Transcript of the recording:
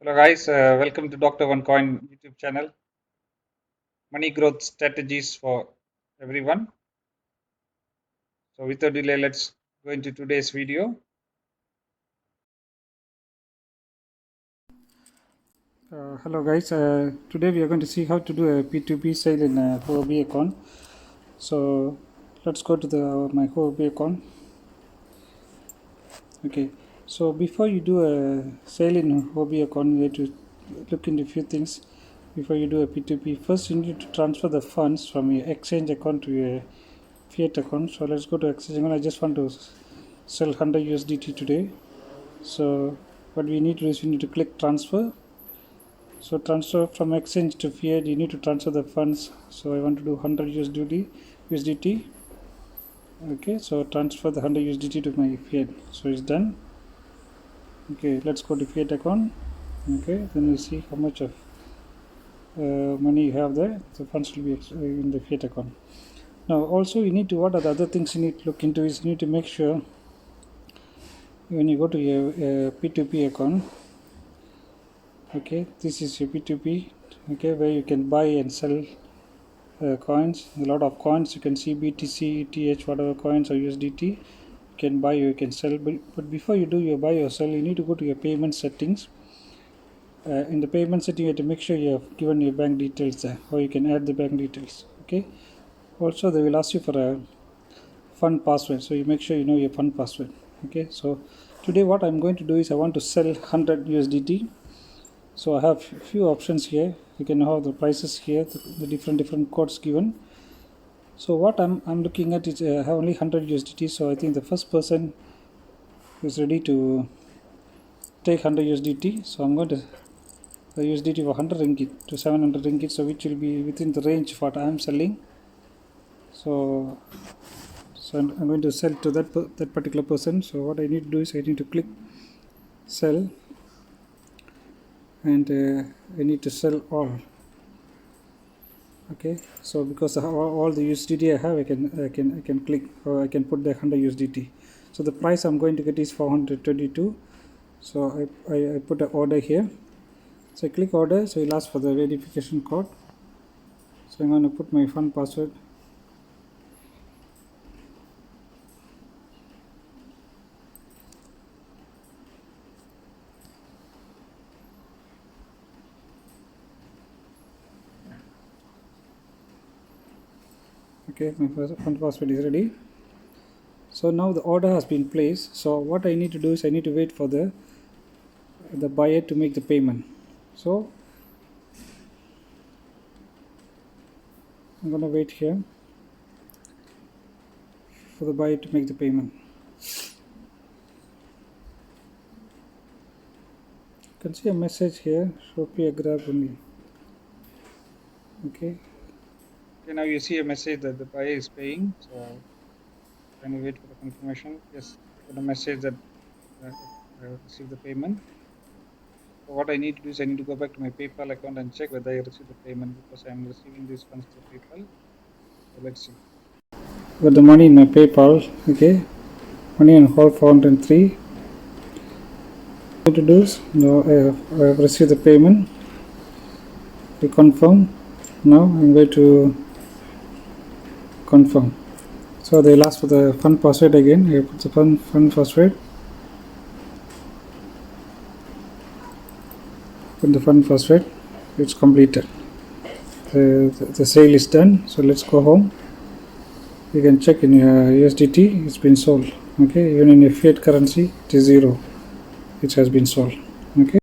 Hello guys, welcome to Dr. One Coin YouTube channel. Money growth strategies for everyone. So without delay, let's go into today's video. Hello guys, today we are going to see how to do a P2P sale in a Huobi account. So let's go to my Huobi account. Okay, so before you do a sale in Huobi account, you have to look into a few things before you do a P2P. First, you need to transfer the funds from your exchange account to your fiat account. So let's go to exchange account. I just want to sell 100 USDT today. So what we need to do is we need to click transfer. So transfer from exchange to fiat, you need to transfer the funds. So I want to do 100 USDT. Okay, so transfer the 100 USDT to my fiat. So it's done. Okay, let's go to fiat account. Okay, then you see how much of money you have there. The funds will be in the fiat account. Now also you need to, what are the other things you need to look into is you need to make sure when you go to your P2P account. Okay, this is your P2P. Okay, where you can buy and sell coins, a lot of coins. You can see BTC, ETH, whatever coins or USDT you can buy, you can sell. But before you do your buy or sell, you need to go to your payment settings. In the payment setting, you have to make sure you have given your bank details there, or you can add the bank details. Okay, also they will ask you for a fund password, so you make sure you know your fund password. Okay, so today what I'm going to do is I want to sell 100 USDT. So I have few options here. You can have the prices here, the different codes given. So what I'm looking at is I have only 100 USDT. So I think the first person is ready to take 100 USDT. So I'm going to USDT for 100 ringgit to 700 ringgit. So which will be within the range of what I am selling. So I'm going to sell to that particular person. So what I need to do is I need to click sell, and I need to sell all. Okay, so because all the USDT I have, I can click, or I can put the 100 USDT. So the price I'm going to get is 422. So I put an order here. So I click order. So it'll ask for the verification code. So I'm going to put my fund password. Okay, my fund password is ready. So now the order has been placed. So what I need to do is I need to wait for the buyer to make the payment. So I'm going to wait here for the buyer to make the payment. You can see a message here, Shopee grab only. Okay, Now you see a message that the buyer is paying. So can you wait for the confirmation? Yes, for the message that I have received the payment. So what I need to do is I need to go back to my PayPal account and check whether I received the payment, because I am receiving these funds through PayPal. So let's see. got the money in my PayPal. Okay, money on hold 403. What to do is now I have received the payment. We confirm. Now I'm going to confirm. So they'll ask for the fund password again. I put the fund password. Put the fund password. It's completed. The sale is done. So let's go home. You can check in your USDT. It's been sold. Okay, even in your fiat currency, it is 0. It has been sold. Okay.